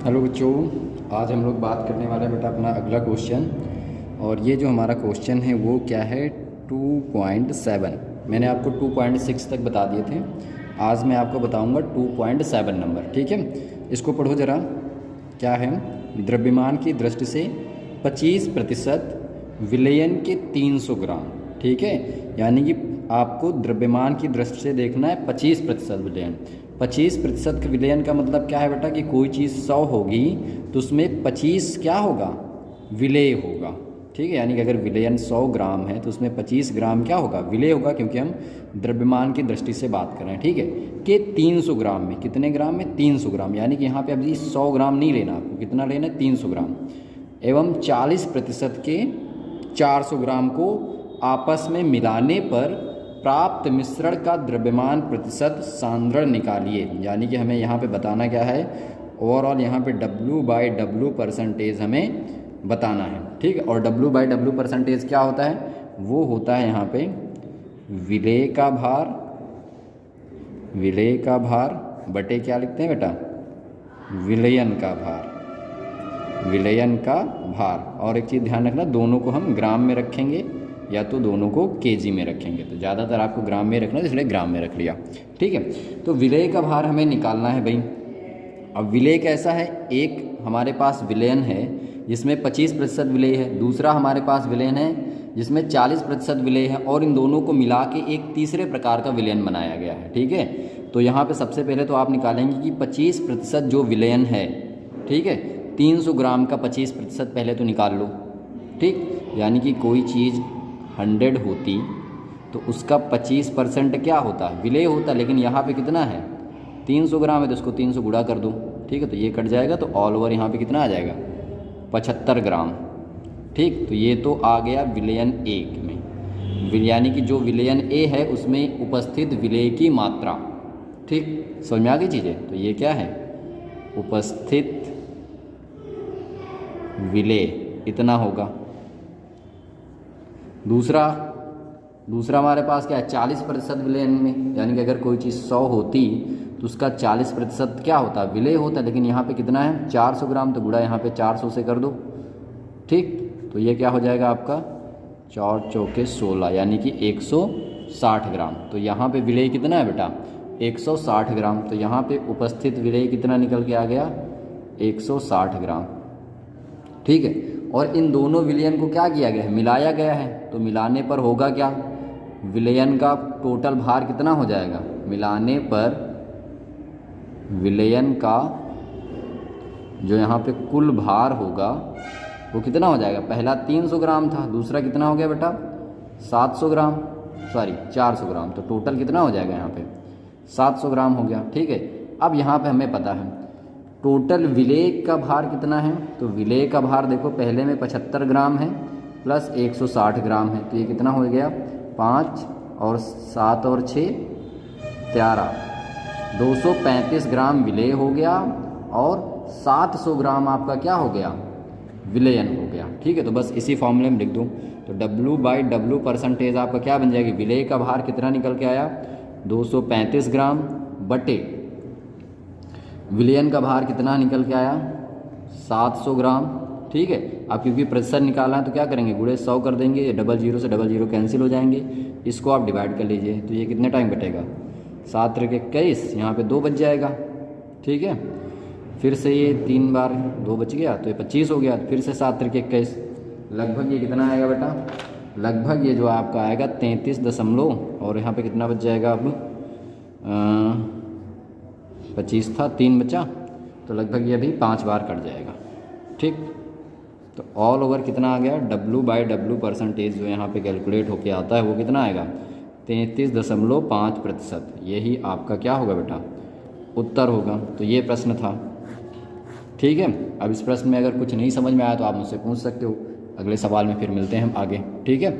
Hello बच्चों, आज हम लोग बात करने वाले हैं बेटा अपना अगला क्वेश्चन। और ये जो हमारा क्वेश्चन है वो क्या है 2.7। मैंने आपको 2.6 तक बता दिए थे, आज मैं आपको बताऊंगा 2.7 नंबर। ठीक है, इसको पढ़ो ज़रा। क्या है, द्रव्यमान की दृष्टि से 25% विलयन के 300 ग्राम। ठीक है, यानी कि आपको द्रव्यमान की दृष्टि से देखना है 25% विलयन। 25% के विलयन का मतलब क्या है बेटा कि कोई चीज़ 100 होगी तो उसमें 25 क्या होगा, विलेय होगा। ठीक है, यानी कि अगर विलयन 100 ग्राम है तो उसमें 25 ग्राम क्या होगा, विलेय होगा, क्योंकि हम द्रव्यमान की दृष्टि से बात कर रहे हैं। ठीक है, कि 300 ग्राम में, कितने ग्राम में, 300 ग्राम, यानी कि यहाँ पे अभी 100 ग्राम नहीं लेना आपको, कितना लेना है, 300 ग्राम। एवं 40% के 400 ग्राम को आपस में मिलाने पर प्राप्त मिश्रण का द्रव्यमान प्रतिशत सांद्रण निकालिए। यानी कि हमें यहाँ पे बताना क्या है, ओवरऑल यहाँ पे W/W परसेंटेज हमें बताना है। ठीक है, और W/W परसेंटेज क्या होता है, वो होता है यहाँ पे विलेय का भार, विलेय का भार बटे क्या लिखते हैं बेटा, विलयन का भार, विलयन का भार। और एक चीज़ ध्यान रखना, दोनों को हम ग्राम में रखेंगे या तो दोनों को केजी में रखेंगे, तो ज़्यादातर आपको ग्राम में रखना है, इसलिए ग्राम में रख लिया। ठीक है, तो विलेय का भार हमें निकालना है भाई। अब विलेय कैसा है, एक हमारे पास विलयन है जिसमें 25% विलेय है, दूसरा हमारे पास विलयन है जिसमें 40% विलेय है, और इन दोनों को मिला के एक तीसरे प्रकार का विलयन बनाया गया है। ठीक है, तो यहाँ पे सबसे पहले तो आप निकालेंगे कि 25% जो विलयन है, ठीक है, 300 ग्राम का 25% पहले तो निकाल लो। ठीक, यानी कि कोई चीज़ 100 होती तो उसका 25% क्या होता है, विलेय होता, लेकिन यहाँ पे कितना है, 300 ग्राम है, तो उसको 300 गुणा कर दो। ठीक है, तो ये कट जाएगा, तो ऑल ओवर यहाँ पे कितना आ जाएगा, 75 ग्राम। ठीक, तो ये तो आ गया विलयन 1 में, यानी कि जो विलयन ए है उसमें उपस्थित विलेय की मात्रा। ठीक, समझ में आ गई चीज़ें। तो ये क्या है, उपस्थित विलेय इतना होगा। दूसरा हमारे पास क्या है, 40% विलयन में, यानी कि अगर कोई चीज़ 100 होती तो उसका 40% क्या होता, विलेय होता, लेकिन यहाँ पे कितना है, 400 ग्राम, तो गुणा यहाँ पे 400 से कर दो। ठीक, तो ये क्या हो जाएगा आपका 4 चौके 16, यानी कि 160 ग्राम। तो यहाँ पे विलेय कितना है बेटा, 160 ग्राम। तो यहाँ पे उपस्थित विलेय कितना निकल के आ गया, 160 ग्राम। ठीक है, और इन दोनों विलयन को क्या किया गया है, मिलाया गया है, तो मिलाने पर होगा क्या, विलयन का टोटल भार कितना हो जाएगा, मिलाने पर विलयन का जो यहाँ पे कुल भार होगा वो कितना हो जाएगा, पहला 300 ग्राम था, दूसरा कितना हो गया बेटा 700 ग्राम, सॉरी 400 ग्राम, तो टोटल कितना हो जाएगा यहाँ पे 700 ग्राम हो गया। ठीक है, अब यहाँ पे हमें पता है टोटल विलेय का भार कितना है, तो विलेय का भार देखो पहले में 75 ग्राम है प्लस 160 ग्राम है, तो ये कितना हो गया, 5 और 7 और 6 13, 235 ग्राम विलेय हो गया, और 700 ग्राम आपका क्या हो गया, विलयन हो गया। ठीक है, तो बस इसी फॉर्मूले में लिख दूँ, तो W/W परसेंटेज आपका क्या बन जाएगी, विलेय का भार कितना निकल के आया, 235 ग्राम बटे विलयन का भार कितना निकल के आया, 700 ग्राम। ठीक है, अब क्योंकि प्रतिशत निकालना है तो क्या करेंगे, गुणे 100 कर देंगे, ये 00 से 00 कैंसिल हो जाएंगे, इसको आप डिवाइड कर लीजिए, तो ये कितने टाइम बटेगा, 7 त्रिक 21, यहाँ पे 2 बच जाएगा। ठीक है, फिर से ये 3 बार 2 बच गया, तो ये 25 हो गया, फिर से 7 त्रिक 21, लगभग ये कितना आएगा बेटा, लगभग ये जो आपका आएगा 33 दशमलव, और यहाँ पे कितना बच जाएगा, अब 25 था, 3 बचा, तो लगभग ये भी 5 बार कट जाएगा। ठीक, तो ऑल ओवर कितना आ गया, W/W परसेंटेज जो यहाँ पे कैलकुलेट होके आता है वो कितना आएगा, 33.5%। यही आपका क्या होगा बेटा, उत्तर होगा। तो ये प्रश्न था। ठीक है, अब इस प्रश्न में अगर कुछ नहीं समझ में आया तो आप मुझसे पूछ सकते हो, अगले सवाल में फिर मिलते हैं हम आगे। ठीक है।